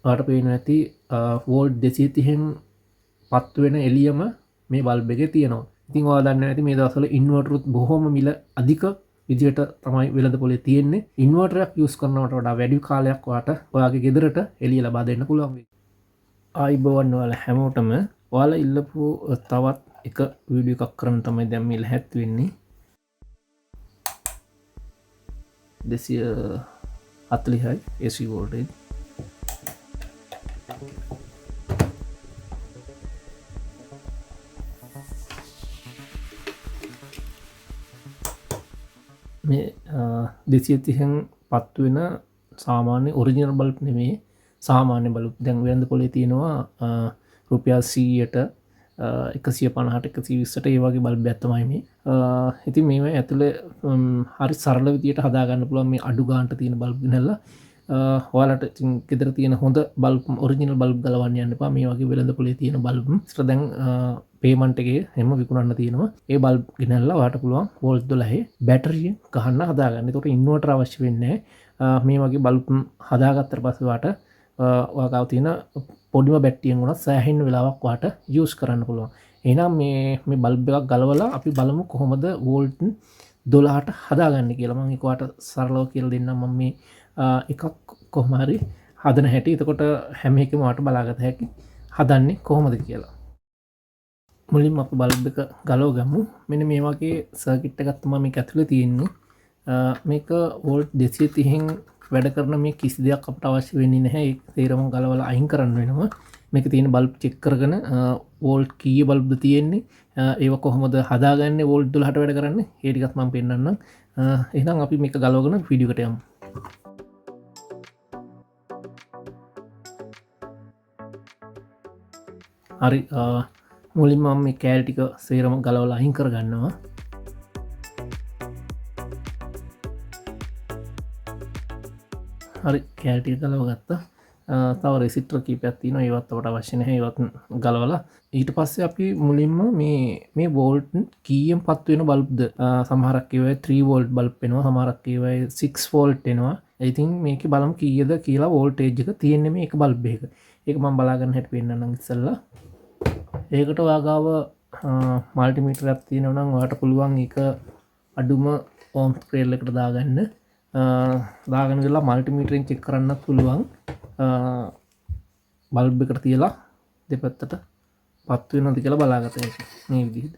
ඔයාලට පේනවා ඇති වෝල්ට් 230න් පත් වෙන එළියම මේ බල්බ් එකේ තියෙනවා. ඉතින් ඔයාලා දන්නවා ඇති මේ දවස්වල ඉන්වර්ටරුත් බොහොම මිල අධික විදිහට තමයි වෙළඳ පොලේ තියෙන්නේ. ඉන්වර්ටරයක් යූස් කරනවට වඩා වැඩි කාලයක් ඔයාගේ ගෙදරට එළිය ලබා දෙන්න පුළුවන් වෙයි. ආයිබෝවන් ඔයාලා හැමෝටම ඔයාලා ඉල්ලපු තවත් එක වීඩියෝ එකක් කරන්න තමයි දැන් මේ ලැහත් වෙන්නේ. 240යි AC වෝල්ටේජ්. මේ 230න් පත් වෙන සාමාන්‍ය ඔරිජිනල් බල්බ් නෙමෙයි, සාමාන්‍ය බල්බ්. දැන් වෙළඳ පොලේ තියෙනවා රුපියල් 100ට 150ට 120ට ඒ වගේ බල්බ් එකක් තමයි මේ. ඉතින් මේවා ඇතුලේ හරි සරල විදියට හදා ගන්න පුළුවන් මේ අඩු ගානට තියෙන බල්බ් ගෙනල්ලා. ඔයාලට ඉතින් ගෙදර තියෙන හොඳ බල්බ් ඔරිජිනල් බල්බ් ගලවන්න යන්න එපා. මේ වගේ වෙළඳ පොලේ තියෙන බල්බ් ඉතින් දැන් පේමන්ට් එකේ හැම විකුණන්න තියෙනවා. ඒ බල්බ් ගෙනල්ලා ඔයාලට පුළුවන් වෝල්ට් 12 බැටරියෙන් ගහන්න හදාගන්න. ඒකට ඉන්වර්ටර් අවශ්‍ය වෙන්නේ නැහැ. මේ වගේ බල්බ් හදාගත්තට පස්සේ ඔයාලට ඔයාගාව තියෙන පොඩිම බැටරියෙන් උනත් සෑහෙන වෙලාවක් ඔයාලට යූස් කරන්න පුළුවන්. එහෙනම් මේ බල්බ් එකක් ගලවලා අපි බලමු කොහොමද වෝල්ට් 12ට හදාගන්නේ කියලා. මම ඒක ඔයාලට සරලව කියලා දෙන්නම්. මම මේ එකක් කොහොම හරි හදන හැටි. එතකොට හැම එකම ඔයාලට බලාගත හැකි හදන්නේ කොහොමද කියලා. මුලින්ම අපි බල්බ් එක ගලව ගමු. මෙන්න මේ වගේ සර්කිට් එකක් තමයි මේක ඇතුලේ තියෙන්නේ. මේක වෝල්ට් 230න් වැඩ කරන මේ කිසි දෙයක් අපිට අවශ්‍ය වෙන්නේ නැහැ. ඒක තේරම ගලවලා අයින් කරන්න වෙනවා. මේක තියෙන බල්බ් චෙක් කරගෙන වෝල්ට් කීයේ බල්බ්ද තියෙන්නේ, ඒව කොහොමද හදාගන්නේ වෝල්ට් 12ට වැඩ කරන්නේ, ඒ ටිකත් මම පෙන්නන්නම්. එහෙනම් අපි මේක ගලවගෙන වීඩියෝ එකට යමු. හරි, මුලින්ම මම මේ කෑලි ටික සේරම ගලවලා අයින් කරගන්නවා. හරි, කෑලි ටික ගලව ගත්තා. තව රෙසිස්ටර් කීපයක් තියෙනවා. ඒවත් අපට අවශ්‍ය නැහැ. ඒවත් ගලවලා ඊට පස්සේ අපි මුලින්ම මේ වෝල්ට් කීයෙන් පත් වෙන බල්බ්ද, සමහරක් ඒවා 3 වෝල්ට් බල්බ් වෙනවා, සමහරක් ඒවා 6 වෝල්ට් එනවා. ඉතින් මේකේ බලමු කීයද කියලා වෝල්ටේජ් එක තියෙන්නේ මේ එක බල්බ් එකක. ඒක මම බලා ගන්න හැටි පෙන්නන්නම් ඉස්සෙල්ලා. ඒකට ඔයාගාව මල්ටිමීටර් එකක් තියෙනවා නම් ඔයාලට පුළුවන් ඒක අඩුම ඕම් ස්කේල් එකට දාගන්න. දාගෙන ගිහලා මල්ටිමීටරෙන් චෙක් කරන්නත් පුළුවන්. බල්බ් එකට තියලා දෙපැත්තට පත් වෙනවද කියලා බලාගත හැකියි. මේ විදිහට.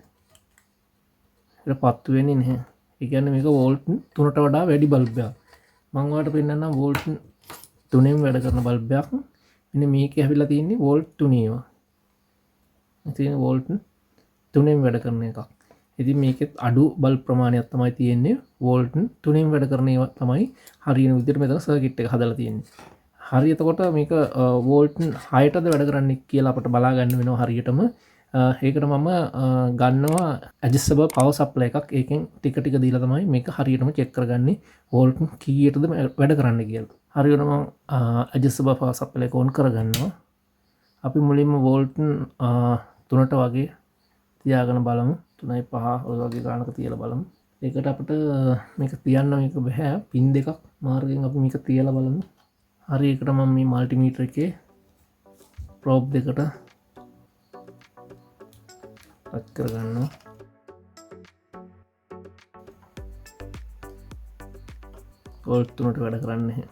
ඒක පත් වෙන්නේ නැහැ. ඒ කියන්නේ මේක වෝල්ට් 3ට වඩා වැඩි බල්බ් එකක්. මම ඔයාලට පෙන්නන්නම් වෝල්ට් 3ෙන් වැඩ කරන බල්බ් එකක්. මෙන්න මේකේ හැවිලා තියෙන්නේ වෝල්ට් 3 ඒවා. ඉතින් වෝල්ට් 3ෙන් වැඩ කරන එකක්. ඉතින් මේකෙත් අඩු බල්බ් ප්‍රමාණයක් තමයි තියෙන්නේ. වෝල්ට් 3ෙන් වැඩ කරන ඒවා තමයි හරියන විදිහට මෙතන සර්කිට් එක හදලා තියෙන්නේ. හරි, එතකොට මේක වෝල්ට් 6ටද වැඩ කරන්නේ කියලා අපිට බලා ගන්න වෙනවා හරියටම. ඒකට මම ගන්නවා ඇඩ්ජස්ටබල් පවර් සප්ලයි එකක්. ඒකෙන් ටික ටික දීලා තමයි මේක හරියටම චෙක් කරගන්නේ වෝල්ට් කීයටද වැඩ කරන්නේ කියලා. හරියට මම ඇඩ්ජස්ටබල් පවර් සප්ලයි එක ඔන් කරගන්නවා. අපි මුලින්ම වෝල්ට් 3ට වගේ තියාගෙන බලමු. 3.5 ඔය වගේ ගානක තියලා බලමු. ඒකට අපිට මේක තියන්න මේක බෑ. පින් දෙකක් මාර්ගයෙන් අපි මේක තියලා බලමු. හරි, ඒකට මම මේ මල්ටිමීටර් එකේ ප්‍රෝබ් දෙකට රත් කරගන්නවා. වෝල්ට් 3ට වැඩ කරන්නේ නැහැ.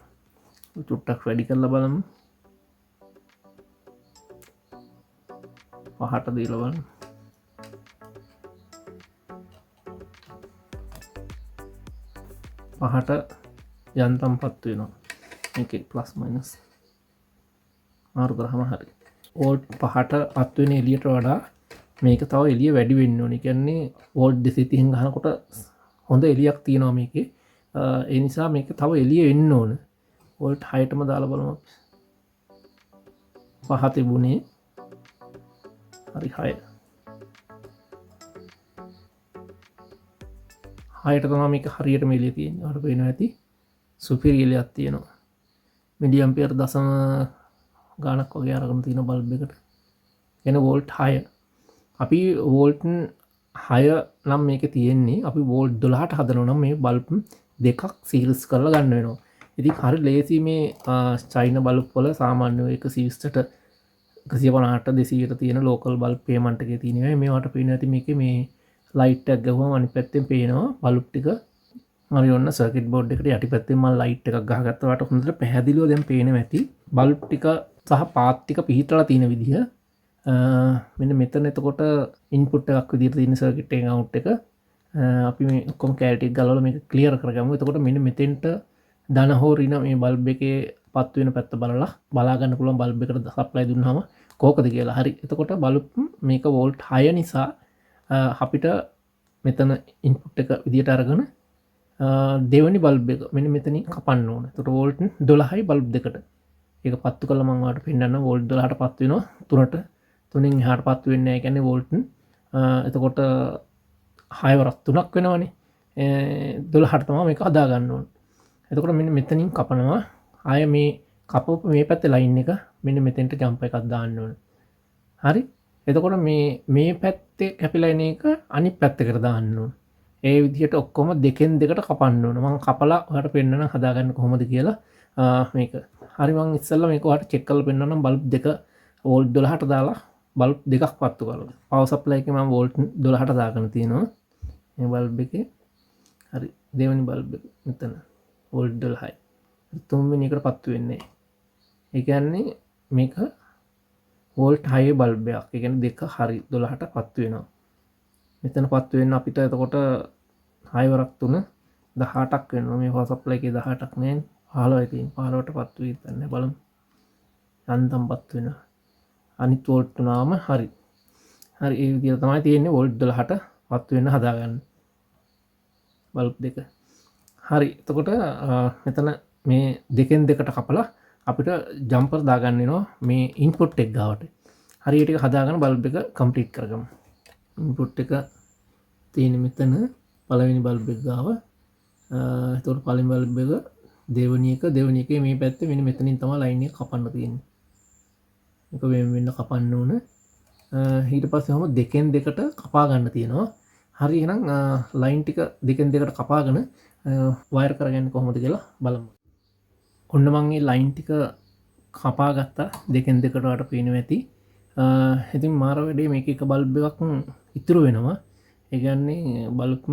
චුට්ටක් වැඩි කරලා බලමු. 5ට දීලා බලමු. 5ට යන්තම් පත් වෙනවා. මේකේ ප්ලස් මයිනස් මාරු කරාම හරි. වෝල්ට් 5ට පත් වෙන එළියට වඩා මේක තව එළිය වැඩි වෙන්න ඕනේ. කියන්නේ වෝල්ට් 230න් ගහනකොට හොඳ එළියක් තියෙනවා මේකේ. ඒ නිසා මේක තව එළිය එන්න ඕන. වෝල්ට් 6ටම දාලා බලමු. 5 තිබුණේ. හරි, 6. 6ට තමයි මේක හරියටම එළිය තියෙන්නේ. ඔයාලට පේනවා ඇති. සුපිරි එළියක් තියෙනවා. මිලි ඇම්පියර් දශම ගානක් වගේ අරගෙන තියෙන බල්බ් එකට. එන වෝල්ට් 6. අපි වෝල්ට් 6 නම් මේකේ තියෙන්නේ. අපි වෝල්ට් 12ට හදනවා නම් මේ බල්බ් දෙකක් සීරීස් කරලා ගන්න වෙනවා. ඉතින් හරි ලේසි මේ චයින බල්බ් වල සාමාන්‍යව 120ට 150ට 200ට තියෙන ලෝකල් බල්බ් පේමන්ට් එකේ තියෙනවා. මේවට පේන්නේ නැති මේකේ මේ ලයිට් එකක් ගහුවම අනිත් පැත්තෙන් පේනවා බල්බ් ටික. හරි ඔන්න සර්කිට් බෝඩ් එකට යටිපැත්තෙන් මම ලයිට් එකක් ගහගත්තා. වට හොඳට පැහැදිලිව දැන් පේනවා ඇති. බල්බ් ටික සහ පාත් ටික පිහිටලා තියෙන විදිහ. මෙන්න මෙතන එතකොට ඉන්පුට් එකක් විදිහට තියෙන සර්කිට් එකේ අවුට් එක. අපි මේ ඔක්කොම කැලිටි එක ගලවලා මේක ක්ලියර් කරගමු. එතකොට මෙන්න මෙතෙන්ට ධන හෝ ඍණ මේ බල්බ් එකේ පත් වෙන පැත්ත බලලා බලා ගන්න පුළුවන් බල්බ් එකට සප්ලයි දුන්නාම කෝකද කියලා. හරි. එතකොට බල්බ් මේක වෝල්ට් 6 නිසා අපිට මෙතන ඉන්පුට් එක විදිහට අරගෙන දෙවනි බල්බ් එක මෙන්න මෙතනින් කපන්න ඕන. එතකොට වෝල්ට් 12යි බල්බ් දෙකට. ඒක පත්තු කළා මම ඔයාලට පෙන්නන්න වෝල්ට් 12ට පත් වෙනවා 3ට. 3න් එහාට පත් වෙන්නේ නැහැ. කියන්නේ වෝල්ට් එතකොට 6 වරක් 3ක් වෙනවනේ. 12ට තමයි මේක හදා ගන්න ඕන. එතකොට මෙන්න මෙතනින් කපනවා. ආය මේ කපපු මේ පැත්තේ ලයින් එක මෙන්න මෙතෙන්ට ජම්ප් එකක් දාන්න ඕන. හරි. එතකොට මේ පැත්තේ කැපිලා එන එක අනිත් පැත්තකට දාන්න ඕන. ඒ විදිහට ඔක්කොම දෙකෙන් දෙකට කපන්න ඕන. මම කපලා ඔයාලට පෙන්නන්න හදාගන්න කොහොමද කියලා මේක. හරි මම ඉස්සෙල්ලා මේක ඔයාලට චෙක් කරලා පෙන්නන්නම් බල්බ් දෙක වෝල්ට් 12ට දාලා බල්බ් දෙකක් පත්තු කරලා. පවර් සප්ලයි එකේ මම වෝල්ට් 12ට දාගෙන තියෙනවා. මේ බල්බ් එකේ හරි දෙවෙනි බල්බ් එක මෙතන වෝල්ට් 12යි. තුන්වෙනි එකට පත්තු වෙන්නේ. ඒ කියන්නේ මේක වෝල්ට් 6 බල්බ් එකක්. ඒ කියන්නේ දෙක හරි 12ට පත්තු වෙනවා. මෙතන පත්තු වෙන්න අපිට එතකොට 6 වරක් 3 18ක් වෙනවා. මේ පවර් සප්ලයි එකේ 18ක් නෑ 15යි තියෙන්නේ. 15ට පත්තු වෙන්නේ බලමු. යන්තම් පත්තු වෙනවා. අනිත් වෝල්ට් තුනම හරි. හරි ඒ විදිහට තමයි තියෙන්නේ වෝල්ට් 12ට පත්තු වෙන්න හදාගන්න. බල්බ් දෙක. හරි. එතකොට මෙතන මේ දෙකෙන් දෙකට කපලා අපිට ජම්පර් දාගන්න වෙනවා මේ ඉන්පුට් එක ගාවට. හරි ඒ ටික හදාගෙන බල්බ් එක කම්ප්ලීට් කරගමු. ඉන්පුට් එක තියෙන මෙතන පළවෙනි බල්බ් එක ගාව. එතකොට පළවෙනි බල්බ් එක දෙවෙනි එකේ මේ පැත්තේ මෙන්න මෙතනින් තමයි ලයින් එක කපන්න තියෙන්නේ. මේක වෙන කපන්න ඕන. ඊට පස්සේ ඔහම දෙකෙන් දෙකට කපා ගන්න තියෙනවා. හරි එහෙනම් ලයින් ටික දෙකෙන් දෙකට කපාගෙන වයර් කරගන්නේ කොහොමද කියලා බලමු. ඔන්න මම මේ ලයින් ටික කපා ගත්තා දෙකෙන් දෙකට වලට පේනවා ඇති. ඉතින් මාර වැඩේ මේක එක බල්බ් එකක් ඉතුරු වෙනවා. ඒ කියන්නේ බල්බ්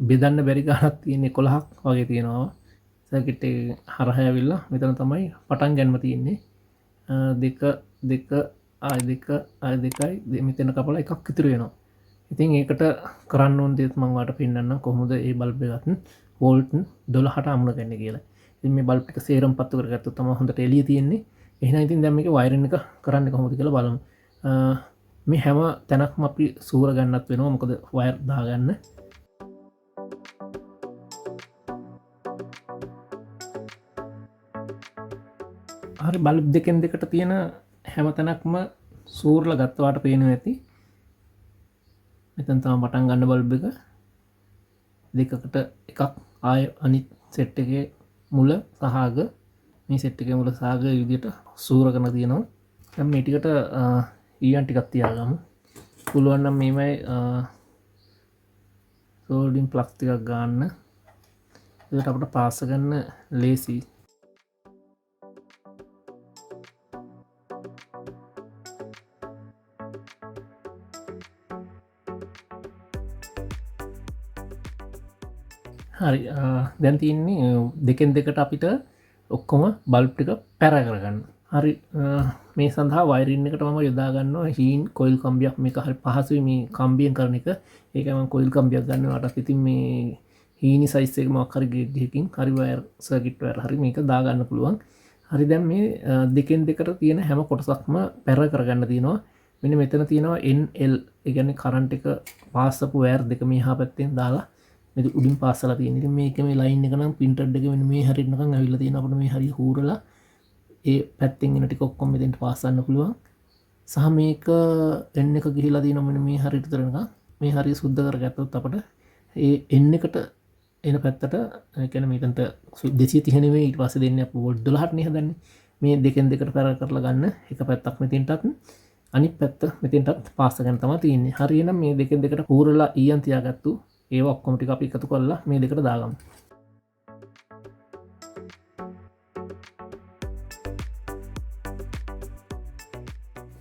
බෙදන්න බැරි ගානක් තියෙන 11ක් වගේ තියෙනවා. සර්කිට් එක හරහා ඇවිල්ලා මෙතන තමයි පටන් ගන්නම තියෙන්නේ. දෙක දෙකයි මෙතන කපලා එකක් ඉතුරු වෙනවා. ඉතින් ඒකට කරන්න ඕන දේ මම ඔයාලට පෙන්නන්නම් කොහොමද මේ බල්බ් එකත් වෝල්ට් 12ට අමුණ ගන්න කියලා. ඉතින් මේ බල්බ් එක සේරම පත්තු කරගත්තොත් තමයි හොඳට එළිය තියෙන්නේ. එහෙනම් ඉතින් දැන් මේකේ වයරින් එක කරන්නේ කොහොමද කියලා බලමු. මේ හැම තැනක්ම අපි සූර ගන්නත් වෙනවා මොකද වයර් දාගන්න. හරි බල්බ් දෙකෙන් දෙකට තියෙන හැම තැනක්ම සූරලා ගත්තවාට පේනවා ඇති. මෙතන තමයි පටන් ගන්න බල්බ් එක. දෙකකට එකක් ආය අනිත් සෙට් එකේ මුල සහ අග මේ සෙට් එකේ මුල සහ අග විදිහට සූර කරන තියෙනවා. දැන් මේ ටිකට ඊයන් ටිකක් තියාගමු. පුළුවන් නම් මේවයි සෝල්ඩින් ප්ලග් ටිකක් ගන්න. ඒකට අපිට පාස් ගන්න ලේසි. හරි දැන් තියන්නේ දෙකෙන් දෙකට අපිට ඔක්කොම බල්බ් ටික පැර කරගන්න. හරි මේ සඳහා වයරින් එකට මම යොදා ගන්නවා හීන් කොයිල් කම්බියක්. මේක හරි පහසුයි මේ කම්බියෙන් කරන එක. ඒකයි මම කොයිල් කම්බියක් ගන්නවාට ඉතින් මේ හීනි සයිස් එක මොකක් හරි ගේජ්ජකින් හරි වයර් සර්කිට් වයර් හරි මේක දා ගන්න පුළුවන්. හරි දැන් මේ දෙකෙන් දෙකට තියෙන හැම කොටසක්ම පැර කරගන්න තියෙනවා. මෙන්න මෙතන තියෙනවා NL ඒ කියන්නේ කරන්ට් එක පාස්සපු වයර් දෙක මෙහා පැත්තෙන් දාලා මේ උඩින් පාස්සලා තියෙන. ඉතින් මේක මේ ලයින් එක නම් පින්ටර් එක මෙන්න මේ හරියට නිකන් ඇවිල්ලා තියෙනවා. අපිට මේ හරිය හූරලා ඒ පැත්තෙන් එන ටික ඔක්කොම මෙතෙන්ට පාස්සන්න පුළුවන්. සහ මේක N එක ගිහිලා තියෙනවා මෙන්න මේ හරියට විතර නිකන්. මේ හරිය සුද්ධ කරගත්තොත් අපිට ඒ N එකට එන පැත්තට ඒ කියන්නේ මෙතනට 230 නෙවෙයි ඊට පස්සේ දෙන්නේ අපි වෝල්ට් 12ට නේ හදන්නේ. මේ දෙකෙන් දෙකට පැර කරලා ගන්න එක පැත්තක් මෙතෙන්ටත් අනිත් පැත්ත මෙතෙන්ටත් පාස්ස ගන්න තමයි තියෙන්නේ. හරියනම් මේ දෙකෙන් දෙකට හූරලා ඊයන් තියාගත්තු ඒවා ඔක්කොම ටික අපි එකතු කරලා මේ දෙකට දාගමු.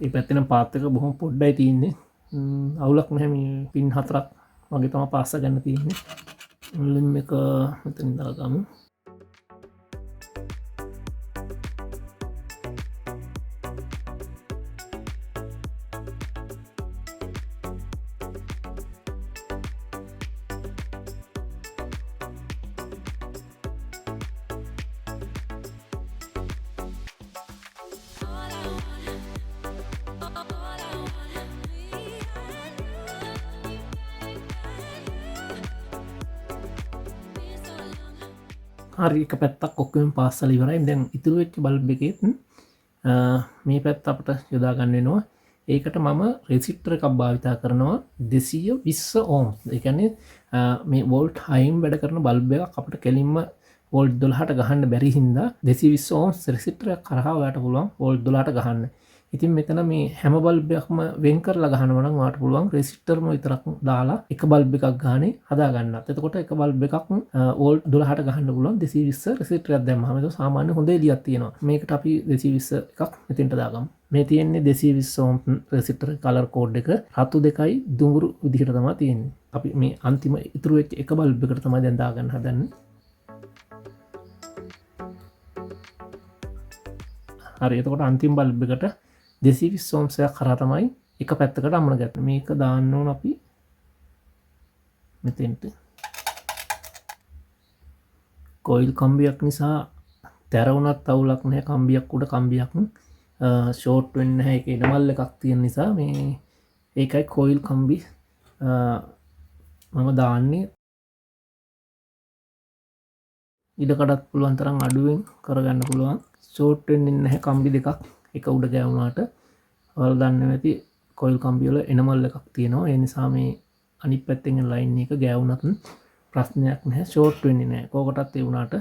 ඒ පැත්තෙන පාත් එක බොහොම පොඩ්ඩයි තියෙන්නේ. අවුලක් නැහැ. මේ පින් 4ක් වගේ තමයි පාස්ස ගන්න තියෙන්නේ. මුලින්ම එක මෙතනින් දාගමු. හරි එක පැත්තක් ඔක්කම පාස්සල ඉවරයි. දැන් ඉතුරු වෙච්ච බල්බ් එකෙත් මේ පැත්ත අපට යොදා ගන්න වෙනවා. ඒකට මම රෙසිස්ටර් එකක් භාවිතා කරනවා 220 ඕම්. ඒ කියන්නේ මේ වෝල්ට් 6න් වැඩ කරන බල්බ් එකක් අපිට කෙලින්ම වෝල්ට් 12ට ගහන්න බැරි හින්දා 220 ඕම් රෙසිස්ටර් එකක් කරහා ඔයාලට පුළුවන් වෝල්ට් 12ට ගහන්න. ඉතින් මෙතන මේ හැම බල්බ් එකක්ම වෙන් කරලා ගහනවා නම් ඔයාලට පුළුවන් රෙසිස්ටර්ම විතරක් දාලා එක බල්බ් එකක් ගානේ හදා ගන්නත්. එතකොට එක බල්බ් එකක් වෝල්ට් 12ට ගහන්න පුළුවන් 220 රෙසිස්ටර් එකක් දැම්මම ඒක සාමාන්‍ය හොඳ එළියක් තියෙනවා. මේකට අපි 220 එකක් මෙතෙන්ට දාගමු. මේ තියෙන්නේ 220 ඕම් රෙසිස්ටර් කලර් කෝඩ් එක. රතු දෙකයි දුඟුරු විදිහට තමයි තියෙන්නේ. අපි මේ අන්තිම ඉතුරු වෙච්ච එක බල්බ් එකට තමයි දැන් දාගන්න හදන්නේ. හරි එතකොට අන්තිම බල්බ් එකට 220 ohms එකක් කරා තමයි එක පැත්තකට අමන ගන්න. මේක දාන්න ඕන අපි මෙතෙන්ට. කොයිල් කම්බියක් නිසා තැරවුණත් අවුලක් නැහැ. කම්බියක් උඩ කම්බියක් ෂෝට් වෙන්නේ නැහැ. ඒක ඉනමල් එකක් තියෙන නිසා මේ ඒකයි කොයිල් කම්බි මම දාන්නේ. ඉඩකඩත් පුළුවන් තරම් අඩුවෙන් කරගන්න පුළුවන්. ෂෝට් වෙන්නේ නැහැ කම්බි දෙකක් එක උඩ ගෑවුනාට. ඔයාලා දන්නේ නැති කොයිල් කම්බි වල එනමල් එකක් තියෙනවා. ඒ නිසා මේ අනිත් පැත්තෙන් එන ලයින් එක ගෑවුනත් ප්‍රශ්නයක් නැහැ. ෂෝට් වෙන්නේ නැහැ. කෝකටත් ඒ වුණාට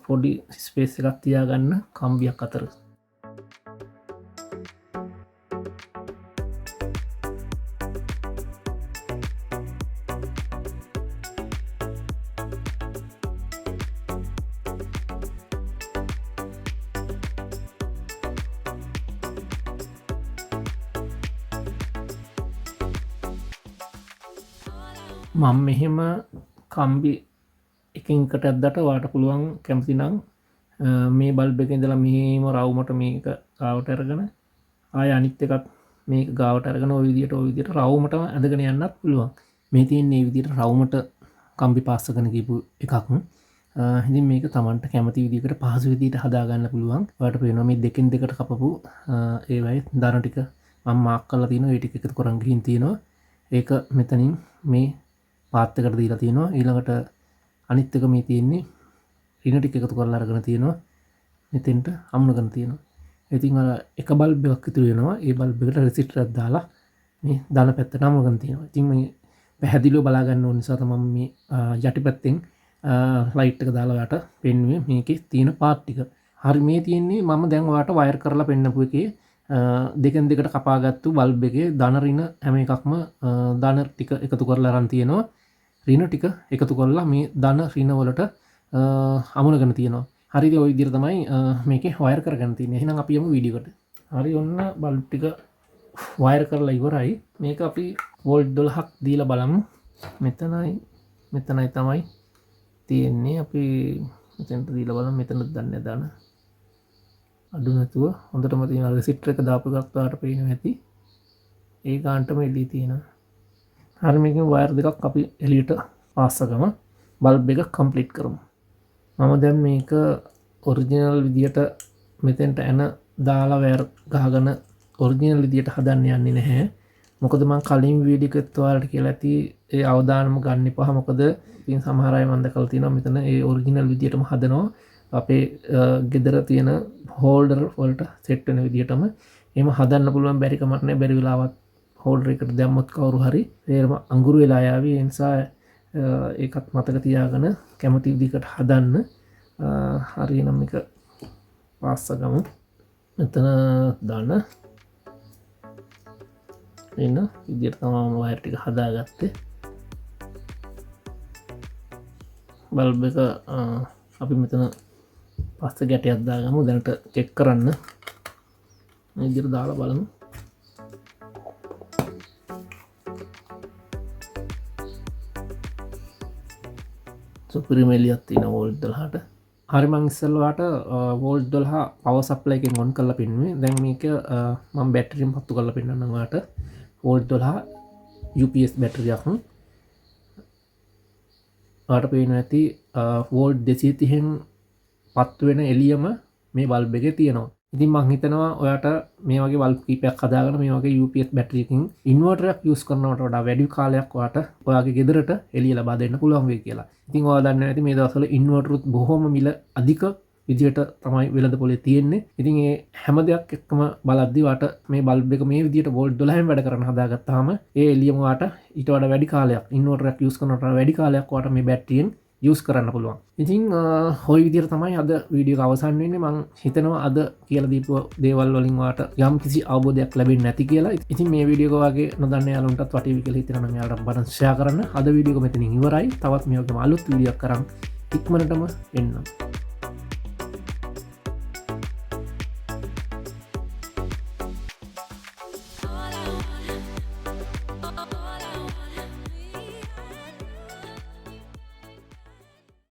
පොඩි ස්පේස් එකක් තියාගන්න කම්බියක් අතර. මම මෙහෙම කම්බි එකින්කට ඇද්දට වාට පුළුවන් කැමති නම් මේ බල්බ් එකේ ඉඳලා මෙහෙම රවුමට මේක ගාවට අරගෙන ආය අනිත් එකත් මේක ගාවට අරගෙන ওই විදියට රවුමටම ඇදගෙන යන්නත් පුළුවන්. මේ තියෙන්නේ මේ විදියට රවුමට කම්බි පාස්සගෙන ගිහපු එකක්. ඉතින් මේක Tamanට කැමති විදිහකට පහසු විදිහට හදා ගන්න පුළුවන්. ඔයාලට පේනවා මේ දෙකෙන් දෙකට කපපු ඒවයි දරන ටික මම මාක් කරලා තියෙනවා. ඒ ටික එකතු කරන් ගිහින් තියෙනවා. ඒක මෙතනින් මේ පාත් එකට දීලා තියෙනවා. ඊළඟට අනිත් එක මේ තියෙන්නේ රින ටික එකතු කරලා අරගෙන තියෙනවා. මෙතෙන්ට අමුණගෙන තියෙනවා. ඉතින් අර එක බල්බ් එකක් ඉතුරු වෙනවා. ඒ බල්බ් එකට රෙසිස්ටර් එකක් දාලා මේ දාන පැත්තට අමුණගෙන තියෙනවා. ඉතින් මේ පැහැදිලිව බලා ගන්න ඕන නිසා තමයි මේ යටිපැත්තෙන් ලයිට් එක දාලා ඔයාලට පෙන්වුවේ මේකේ තියෙන පාත් ටික. හරි මේ තියෙන්නේ මම දැන් ඔයාලට වයර් කරලා පෙන්නපු එකේ දෙකෙන් දෙකට කපාගත්තු බල්බ් එකේ ධන රින හැම එකක්ම ධන ටික එකතු කරලා අරන් තියෙනවා. රින ටික එකතු කරලා මේ ධන රින වලට අමුණගෙන තියෙනවා. හරිද? ওই විදිහට තමයි මේකේ වයර් කරගෙන තියෙන්නේ. එහෙනම් අපි යමු වීඩියෝ එකට. හරි ඔන්න බල්බ් ටික වයර් කරලා ඉවරයි. මේක අපි වෝල්ට් 12ක් දීලා බලමු. මෙතනයි තමයි තියෙන්නේ. අපි මෙතනට දීලා බලමු. මෙතනත් දන්නේ දාන අඩු නැතුව හොඳටම තියෙන රෙසිස්ටර් එක දාපු එකක් ඔයාලට පේනවා ඇති. ඒ ගානටම එළිය තියෙනවා. හරි මේකෙන් වයර් දෙකක් අපි එළියට පාස්සගම බල්බ් එක කම්ප්ලීට් කරමු. මම දැන් මේක ඔරිජිනල් විදියට මෙතෙන්ට එන දාලා වයර් ගහගෙන ඔරිජිනල් විදියට හදන්න යන්නේ නැහැ. මොකද මම කලින් වීඩියෝ එකත් ඔයාලට කියලා ඇති ඒ අවදානම ගන්න එපා. මොකද ඉතින් සමහර අය මම දැකලා තියෙනවා මෙතන ඒ ඔරිජිනල් විදියටම හදනවා. අපේ ගෙදර තියෙන හෝල්ඩර් වලට සෙට් වෙන විදියටම එහෙම හදන්න පුළුවන්. බැරි කමක් නැහැ. බැරි වෙලාවත් හෝල්ඩර් එකට දැම්මොත් කවුරු හරි ඒරම අඟුරු වෙලා යාවි. ඒ නිසා ඒකත් මතක තියාගෙන කැමති විදිහකට හදන්න. හරි නම් එක පාස්සගමු. මෙතන දාන්න එන්න විදිහට තමයි මම වයර් ටික හදාගත්තේ. බල්බ් එක අපි මෙතන පස්සේ ගැටයක් දාගමු. දැනට චෙක් කරන්න මේ විදිහට දාලා බලමු. සුපිරිම එළියක් තියෙන වෝල්ට් 12ට. හරි මං ඉස්සෙල්ලාට වෝල්ට් 12 පවර් සප්ලයි එකෙන් ඔන් කරලා පෙන්නුවේ. දැන් මේක මම බැටරියෙන් පත්තු කරලා පෙන්නන්නම් ඔයාලට. Volt 12 UPS බැටරියක්. ඔයාලට පේනවා ඇති වෝල්ට් 230න් පත්තු වෙන එළියම මේ බල්බ් එකේ තියෙනවා. ඉතින් මං හිතනවා ඔයාට මේ වගේ බල්බ් කීපයක් හදාගෙන මේ වගේ UPS බැටරියකින් ඉන්වර්ටරයක් යූස් කරනවට වඩා වැඩි කාලයක් ඔයාට ඔයාගේ ගෙදරට එළිය ලබා දෙන්න පුළුවන් වෙයි කියලා. ඉතින් ඔයා දන්නේ නැති මේ දවස්වල ඉන්වර්ටරුත් බොහොම මිල අධික විදියට තමයි වෙළඳ පොලේ තියෙන්නේ. ඉතින් ඒ හැම දෙයක් එක්කම බලද්දී ඔයාට මේ බල්බ් එක මේ විදියට වෝල්ට් 12න් වැඩ කරන්න හදාගත්තාම ඒ එළියම ඔයාට ඊට වඩා වැඩි කාලයක් ඉන්වර්ටරයක් යූස් කරනවට වඩා වැඩි කාලයක් ඔයාට මේ බැටරියෙන් යස් කරන්න පුළුවන්. ඉතින් හොයි විදිර තමයි අද වීඩියෝ අවසන් වෙන්නේ. මං හිතනවා අද කියලා දීපු දේවල් වලින් වාට යම් කිසි අවබෝධයක් ලැබෙන්නේ නැති කියලා. ඉතින් මේ වීඩියෝ එක වගේ නොදන්න යාළුවන්ටත් වටේවි කියලා හිතනවා නම් යාළුවට බටන් ෂෙයා කරන්න. අද වීඩියෝ එක මෙතනින් ඉවරයි. තවත් මේ වගේම අලුත් වීඩියෝක් කරන් ඉක්මනටම එන්නම්.